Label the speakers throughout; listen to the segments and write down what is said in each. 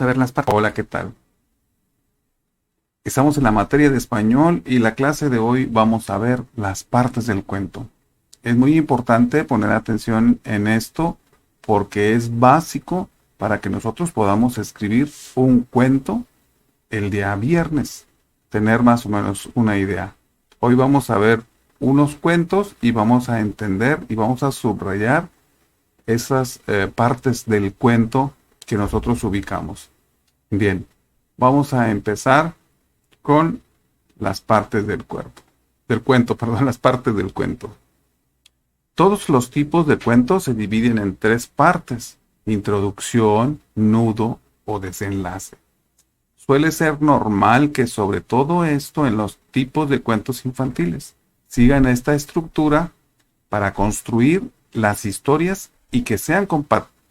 Speaker 1: vamos a ver las partes. Hola, ¿qué tal? Estamos en la materia de español y la clase de hoy vamos a ver las partes del cuento. Es muy importante poner atención en esto porque es básico para que nosotros podamos escribir un cuento el día viernes, tener más o menos una idea. Hoy vamos a ver unos cuentos y vamos a entender y vamos a subrayar esas partes del cuento que nosotros ubicamos. Bien, vamos a empezar con las partes del cuento, perdón, las partes del cuento. Todos los tipos de cuentos se dividen en tres partes: introducción, nudo o desenlace. Suele ser normal que sobre todo esto en los tipos de cuentos infantiles sigan esta estructura para construir las historias y que sean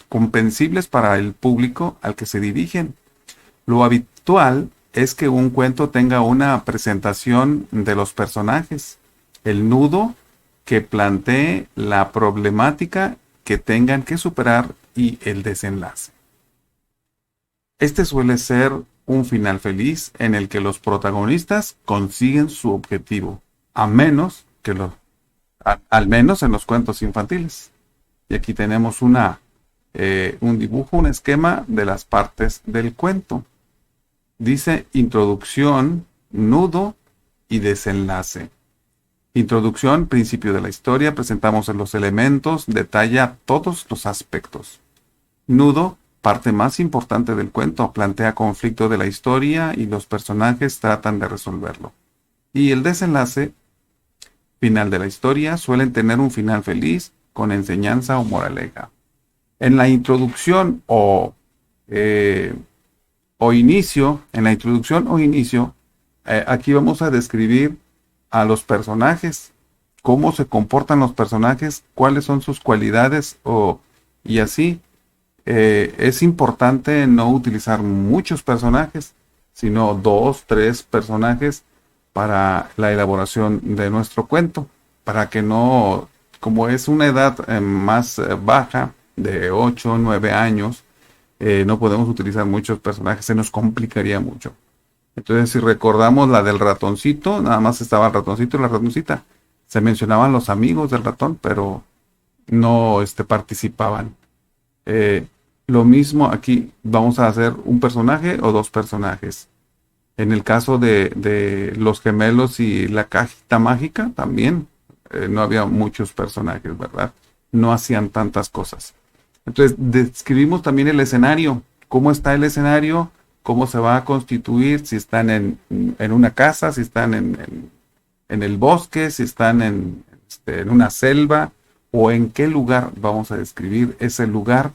Speaker 1: comprensibles para el público al que se dirigen. Lo habitual es que un cuento tenga una presentación de los personajes, el nudo que plantee la problemática que tengan que superar y el desenlace. Este suele ser un final feliz en el que los protagonistas consiguen su objetivo, al menos en los cuentos infantiles. Y aquí tenemos un dibujo, un esquema de las partes del cuento. Dice introducción, nudo y desenlace. Introducción, principio de la historia, presentamos los elementos, detalla todos los aspectos. Nudo, parte más importante del cuento, plantea conflicto de la historia y los personajes tratan de resolverlo. Y el desenlace, final de la historia, suelen tener un final feliz con enseñanza o moraleja. En la introducción inicio, aquí vamos a describir a los personajes, cómo se comportan los personajes, cuáles son sus cualidades y así. Es importante no utilizar muchos personajes, sino 2, 3 personajes para la elaboración de nuestro cuento, para que no, como es una edad más baja, de 8, 9 años, no podemos utilizar muchos personajes, se nos complicaría mucho. Entonces, si recordamos la del ratoncito, nada más estaba el ratoncito y la ratoncita. Se mencionaban los amigos del ratón, pero no participaban. Lo mismo aquí, vamos a hacer un personaje o 2 personajes. En el caso de los gemelos y la cajita mágica, también no había muchos personajes, ¿verdad? No hacían tantas cosas. Entonces, describimos también el escenario. ¿Cómo está el escenario? ¿Cómo se va a constituir? Si están en una casa, si están en el bosque, si están en una selva, o en qué lugar vamos a describir ese lugar,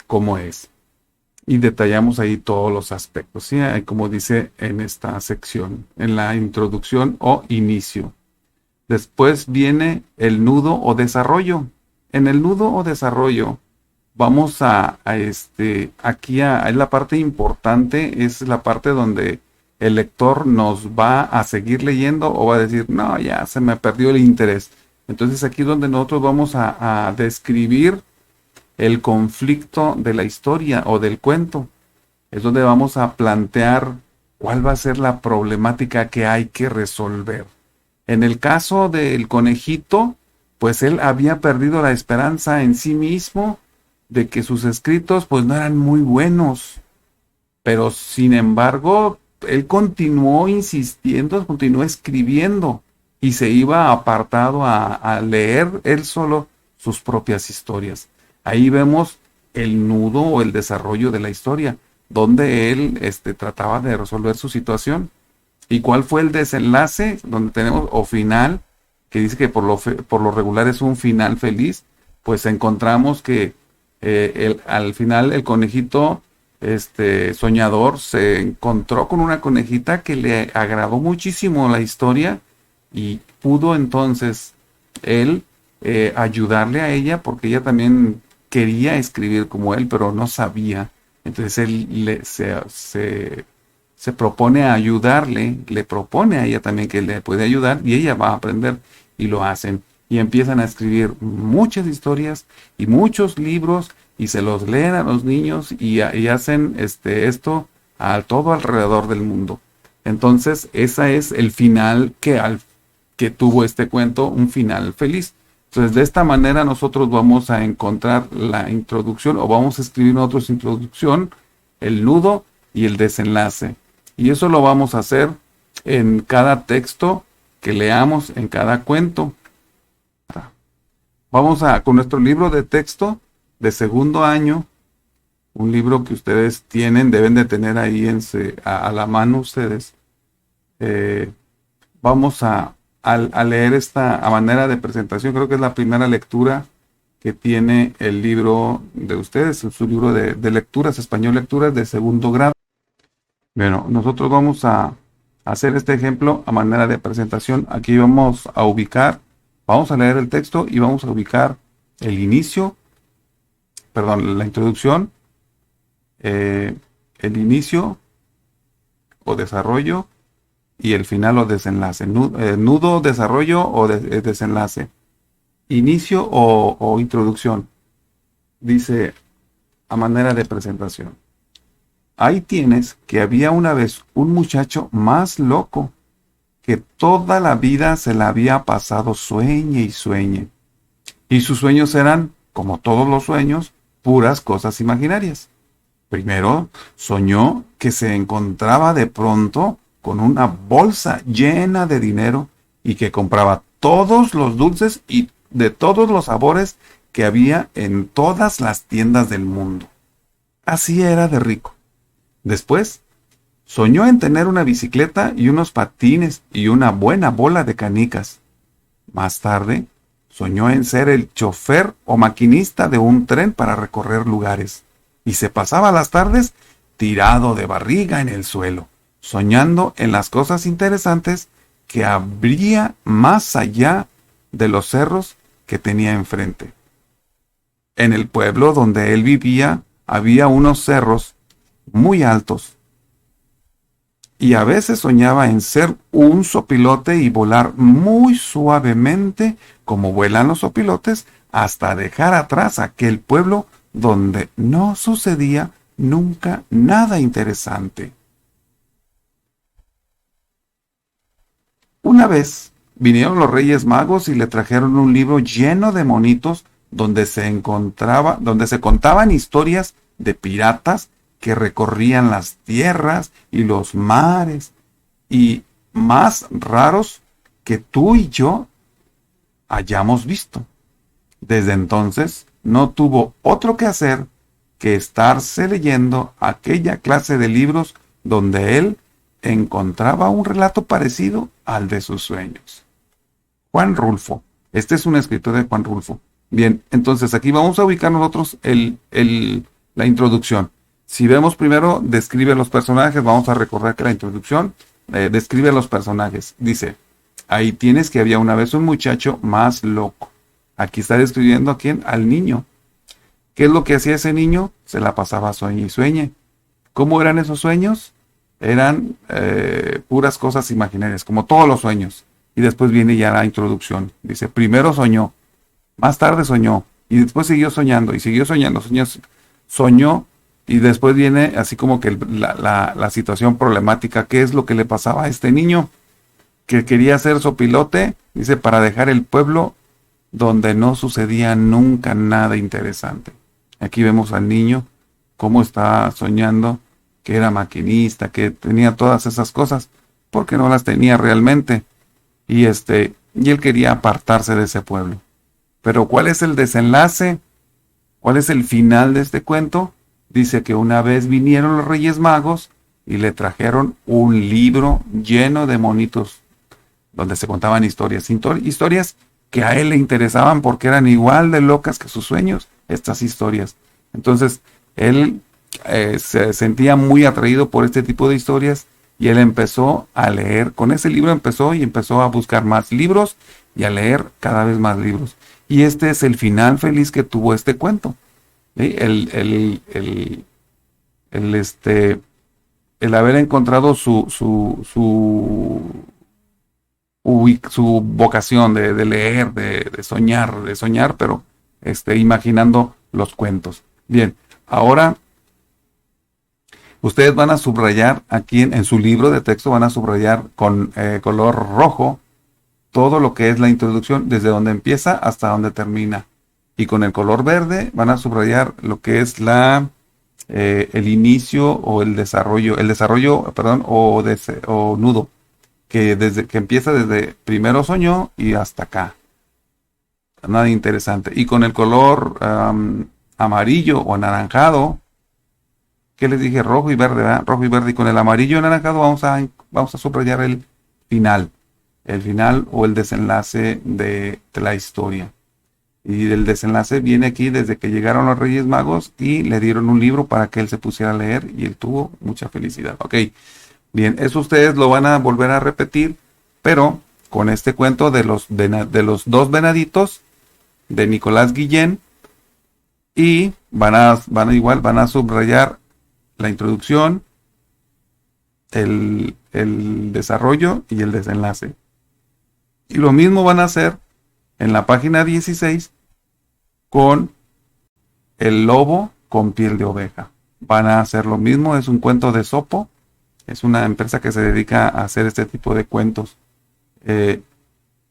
Speaker 1: cómo es. Y detallamos ahí todos los aspectos, ¿sí? Como dice en esta sección, en la introducción o inicio. Después viene el nudo o desarrollo. En el nudo o desarrollo vamos aquí es la parte importante, es la parte donde el lector nos va a seguir leyendo o va a decir, no, ya se me perdió el interés. Entonces aquí es donde nosotros vamos a describir el conflicto de la historia o del cuento. Es donde vamos a plantear cuál va a ser la problemática que hay que resolver. En el caso del conejito, pues él había perdido la esperanza en sí mismo de que sus escritos pues no eran muy buenos, pero sin embargo él continuó insistiendo, continuó escribiendo y se iba apartado a leer él solo sus propias historias. Ahí vemos el nudo o el desarrollo de la historia, donde él trataba de resolver su situación. ¿Y cuál fue el desenlace? Donde tenemos, o final, que dice que por lo regular es un final feliz, pues encontramos que al final el conejito soñador se encontró con una conejita que le agradó muchísimo la historia y pudo entonces él ayudarle a ella, porque ella también quería escribir como él, pero no sabía. Entonces él se propone a ayudarle, le propone a ella también que le puede ayudar y ella va a aprender y lo hacen. Y empiezan a escribir muchas historias y muchos libros y se los leen a los niños y hacen esto a todo alrededor del mundo. Entonces, ese es el final que tuvo este cuento, un final feliz. Entonces, de esta manera nosotros vamos a encontrar la introducción o vamos a escribir nosotros introducción, el nudo y el desenlace. Y eso lo vamos a hacer en cada texto que leamos, en cada cuento. Vamos con nuestro libro de texto de segundo año, un libro que ustedes tienen, deben de tener ahí a la mano ustedes. Vamos a leer esta a manera de presentación. Creo que es la primera lectura que tiene el libro de ustedes, su libro de lecturas, español lecturas de segundo grado. Bueno, nosotros vamos a hacer este ejemplo a manera de presentación. Aquí vamos a leer el texto y vamos a ubicar el inicio, perdón, la introducción, el inicio o desarrollo y el final o desenlace. Nudo, desarrollo o desenlace. Inicio o introducción. Dice a manera de presentación. Ahí tienes que había una vez un muchacho más loco que toda la vida se la había pasado sueñe y sueñe. Y sus sueños eran, como todos los sueños, puras cosas imaginarias. Primero, soñó que se encontraba de pronto con una bolsa llena de dinero y que compraba todos los dulces y de todos los sabores que había en todas las tiendas del mundo. Así era de rico. Después, soñó en tener una bicicleta y unos patines y una buena bola de canicas. Más tarde, soñó en ser el chofer o maquinista de un tren para recorrer lugares. Y se pasaba las tardes tirado de barriga en el suelo, soñando en las cosas interesantes que habría más allá de los cerros que tenía enfrente. En el pueblo donde él vivía había unos cerros muy altos, y a veces soñaba en ser un sopilote y volar muy suavemente como vuelan los sopilotes hasta dejar atrás aquel pueblo donde no sucedía nunca nada interesante. Una vez vinieron los Reyes Magos y le trajeron un libro lleno de monitos donde se contaban historias de piratas que recorrían las tierras y los mares, y más raros que tú y yo hayamos visto. Desde entonces no tuvo otro que hacer que estarse leyendo aquella clase de libros donde él encontraba un relato parecido al de sus sueños. Juan Rulfo. Este es un escritor de Juan Rulfo. Bien, entonces aquí vamos a ubicar nosotros la introducción. Si vemos primero, describe los personajes. Vamos a recordar que la introducción describe los personajes. Dice, ahí tienes que había una vez un muchacho más loco. Aquí está describiendo a quién, al niño. ¿Qué es lo que hacía ese niño? Se la pasaba sueñe y sueñe. ¿Cómo eran esos sueños? Eran puras cosas imaginarias, como todos los sueños. Y después viene ya la introducción. Dice, primero soñó, más tarde soñó, y después siguió soñando, y siguió soñando, soñó, y después viene así como que la situación problemática. ¿Qué es lo que le pasaba a este niño? Que quería ser sopilote, dice, para dejar el pueblo donde no sucedía nunca nada interesante. Aquí vemos al niño, cómo está soñando, que era maquinista, que tenía todas esas cosas, porque no las tenía realmente. Y él quería apartarse de ese pueblo. Pero ¿cuál es el desenlace? ¿Cuál es el final de este cuento? Dice que una vez vinieron los Reyes Magos y le trajeron un libro lleno de monitos donde se contaban historias que a él le interesaban porque eran igual de locas que sus sueños, estas historias. Entonces, él se sentía muy atraído por este tipo de historias y él empezó a leer. Con ese libro empezó a buscar más libros y a leer cada vez más libros. Y este es el final feliz que tuvo este cuento. ¿Sí? El haber encontrado su vocación de leer, de soñar, pero imaginando los cuentos. Bien, ahora ustedes van a subrayar aquí en su libro de texto, van a subrayar con color rojo todo lo que es la introducción, desde donde empieza hasta donde termina. Y con el color verde van a subrayar lo que es el inicio o el desarrollo, perdón, o nudo, que desde que empieza desde primero soñó y hasta acá. Nada interesante. Y con el color amarillo o anaranjado, que les dije rojo y verde, ¿verdad? Rojo y verde. Y con el amarillo y anaranjado vamos a subrayar el final o el desenlace de la historia. Y el desenlace viene aquí desde que llegaron los Reyes Magos y le dieron un libro para que él se pusiera a leer y él tuvo mucha felicidad. Ok, bien, eso ustedes lo van a volver a repetir, pero con este cuento de los dos venaditos de Nicolás Guillén, y van a subrayar la introducción, el desarrollo y el desenlace. Y lo mismo van a hacer en la página 16 con el lobo con piel de oveja. Van a hacer lo mismo, es un cuento de Sopo, es una empresa que se dedica a hacer este tipo de cuentos.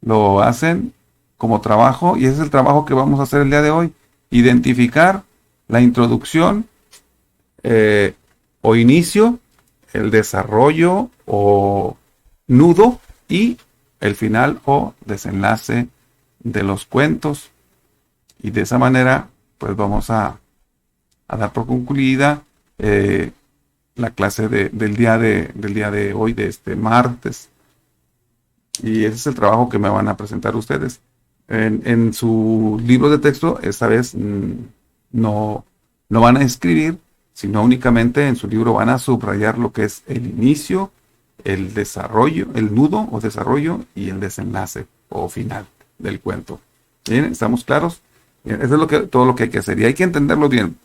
Speaker 1: Lo hacen como trabajo y ese es el trabajo que vamos a hacer el día de hoy. Identificar la introducción o inicio, el desarrollo o nudo y el final o desenlace de los cuentos. Y de esa manera pues vamos a dar por concluida la clase del día de hoy, de este martes. Y ese es el trabajo que me van a presentar ustedes. En su libro de texto, esta vez no van a escribir, sino únicamente en su libro van a subrayar lo que es el inicio, el desarrollo, el nudo o desarrollo y el desenlace o final del cuento. ¿Bien? ¿Estamos claros? Bien, eso es todo lo que hay que hacer y hay que entenderlo bien.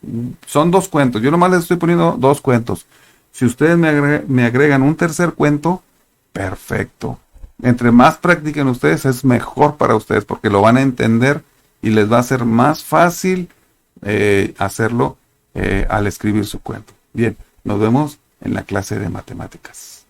Speaker 1: Son dos cuentos, yo nomás les estoy poniendo dos cuentos. Si ustedes me agregan un tercer cuento, perfecto. Entre más practiquen ustedes es mejor para ustedes porque lo van a entender y les va a ser más fácil hacerlo al escribir su cuento. Bien, nos vemos en la clase de matemáticas.